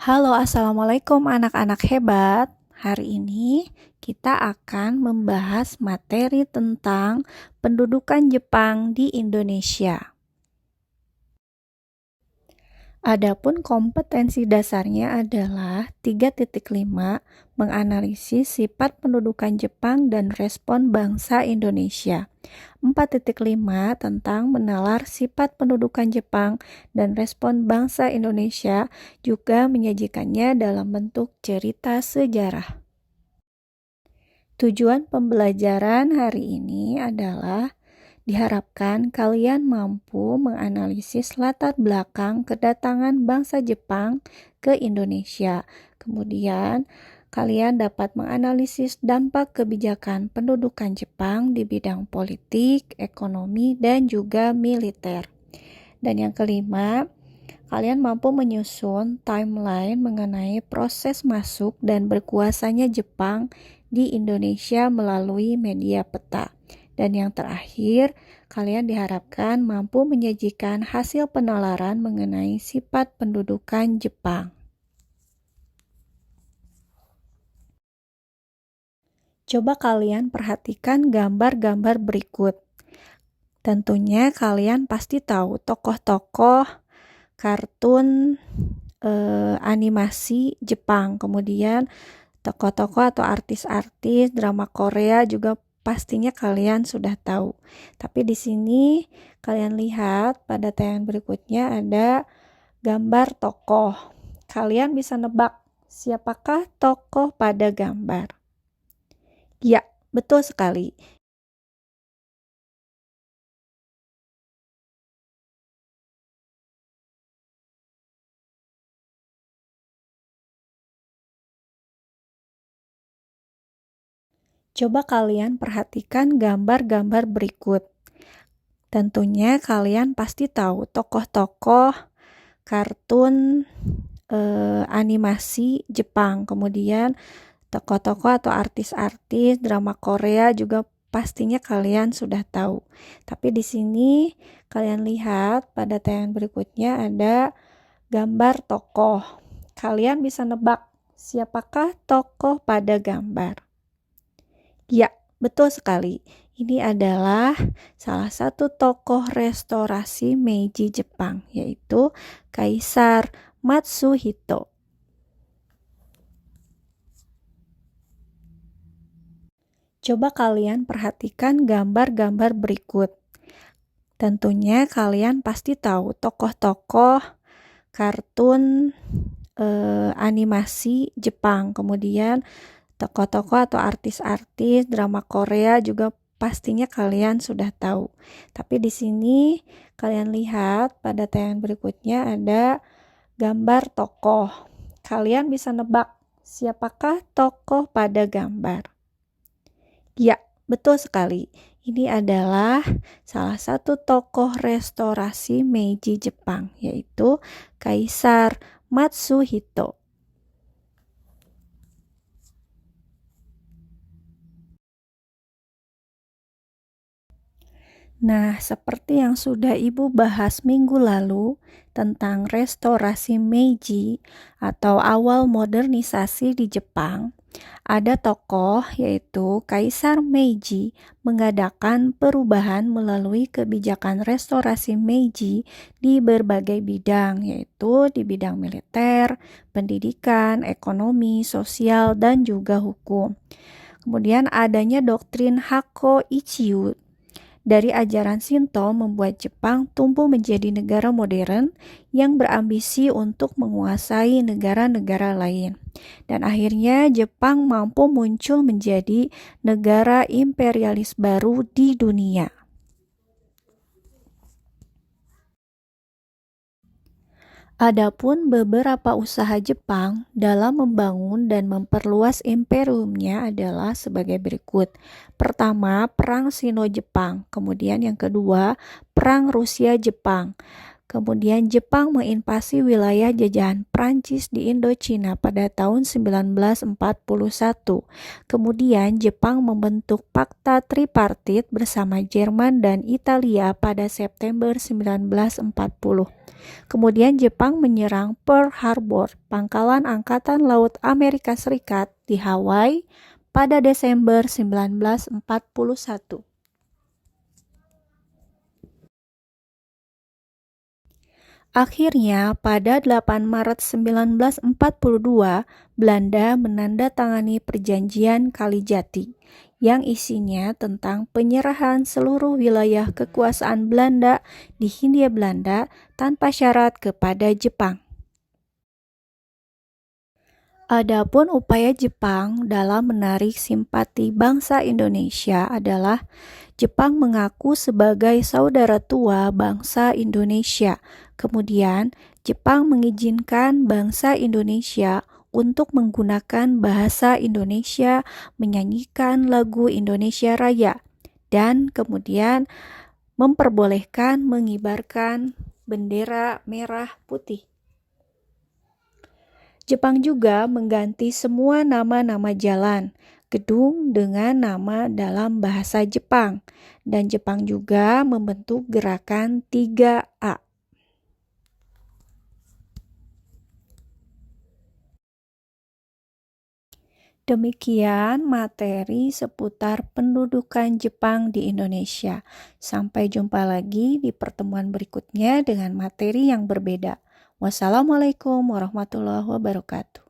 Halo, assalamualaikum anak-anak hebat. Hari ini kita akan membahas materi tentang pendudukan Jepang di Indonesia. Adapun kompetensi dasarnya adalah 3.5 menganalisis sifat pendudukan Jepang dan respon bangsa Indonesia. 4.5 tentang menalar sifat pendudukan Jepang dan respon bangsa Indonesia, juga menyajikannya dalam bentuk cerita sejarah. Tujuan pembelajaran hari ini adalah diharapkan kalian mampu menganalisis latar belakang kedatangan bangsa Jepang ke Indonesia. Kemudian, kalian dapat menganalisis dampak kebijakan pendudukan Jepang di bidang politik, ekonomi, dan juga militer. Dan yang kelima, kalian mampu menyusun timeline mengenai proses masuk dan berkuasanya Jepang di Indonesia melalui media peta. Dan yang terakhir, kalian diharapkan mampu menyajikan hasil penalaran mengenai sifat pendudukan Jepang. Coba kalian perhatikan gambar-gambar berikut. Tentunya kalian pasti tahu tokoh-tokoh kartun animasi Jepang, kemudian tokoh-tokoh atau artis-artis drama Korea juga pastinya kalian sudah tahu. Tapi di sini kalian lihat pada tayangan berikutnya ada gambar tokoh. Kalian bisa nebak siapakah tokoh pada gambar? Ya, betul sekali. Coba kalian perhatikan gambar-gambar berikut. Tentunya kalian pasti tahu tokoh-tokoh kartun animasi Jepang, kemudian tokoh-tokoh atau artis-artis drama Korea juga pastinya kalian sudah tahu. Tapi di sini kalian lihat pada tayangan berikutnya ada gambar tokoh. Kalian bisa nebak siapakah tokoh pada gambar? Ya, betul sekali. Ini adalah salah satu tokoh restorasi Meiji Jepang, yaitu Kaisar Matsuhito. Coba kalian perhatikan gambar-gambar berikut. Tentunya kalian pasti tahu tokoh-tokoh kartun animasi Jepang, kemudian tokoh-tokoh atau artis-artis drama Korea juga pastinya kalian sudah tahu. Tapi di sini kalian lihat pada tayangan berikutnya ada gambar tokoh. Kalian bisa nebak siapakah tokoh pada gambar? Ya, betul sekali. Ini adalah salah satu tokoh restorasi Meiji Jepang, yaitu Kaisar Matsuhito. Nah, seperti yang sudah Ibu bahas minggu lalu tentang restorasi Meiji atau awal modernisasi di Jepang, ada tokoh yaitu Kaisar Meiji mengadakan perubahan melalui kebijakan restorasi Meiji di berbagai bidang, yaitu di bidang militer, pendidikan, ekonomi, sosial, dan juga hukum. Kemudian adanya doktrin Hakko Ichiu dari ajaran Shinto membuat Jepang tumbuh menjadi negara modern yang berambisi untuk menguasai negara-negara lain. Dan akhirnya Jepang mampu muncul menjadi negara imperialis baru di dunia. Adapun beberapa usaha Jepang dalam membangun dan memperluas imperiumnya adalah sebagai berikut. Pertama, Perang Sino-Jepang. Kemudian yang kedua, Perang Rusia-Jepang. Kemudian Jepang menginvasi wilayah jajahan Prancis di Indochina pada tahun 1941. Kemudian Jepang membentuk Fakta Tripartit bersama Jerman dan Italia pada September 1940. Kemudian Jepang menyerang Pearl Harbor, pangkalan Angkatan Laut Amerika Serikat di Hawaii pada Desember 1941. Akhirnya, pada 8 Maret 1942, Belanda menandatangani Perjanjian Kalijati yang isinya tentang penyerahan seluruh wilayah kekuasaan Belanda di Hindia Belanda tanpa syarat kepada Jepang. Adapun upaya Jepang dalam menarik simpati bangsa Indonesia adalah Jepang mengaku sebagai saudara tua bangsa Indonesia. Kemudian, Jepang mengizinkan bangsa Indonesia untuk menggunakan bahasa Indonesia, menyanyikan lagu Indonesia Raya, dan kemudian memperbolehkan mengibarkan bendera merah putih. Jepang juga mengganti semua nama-nama jalan, gedung dengan nama dalam bahasa Jepang, dan Jepang juga membentuk gerakan 3A. Demikian materi seputar pendudukan Jepang di Indonesia. Sampai jumpa lagi di pertemuan berikutnya dengan materi yang berbeda. Wassalamualaikum warahmatullahi wabarakatuh.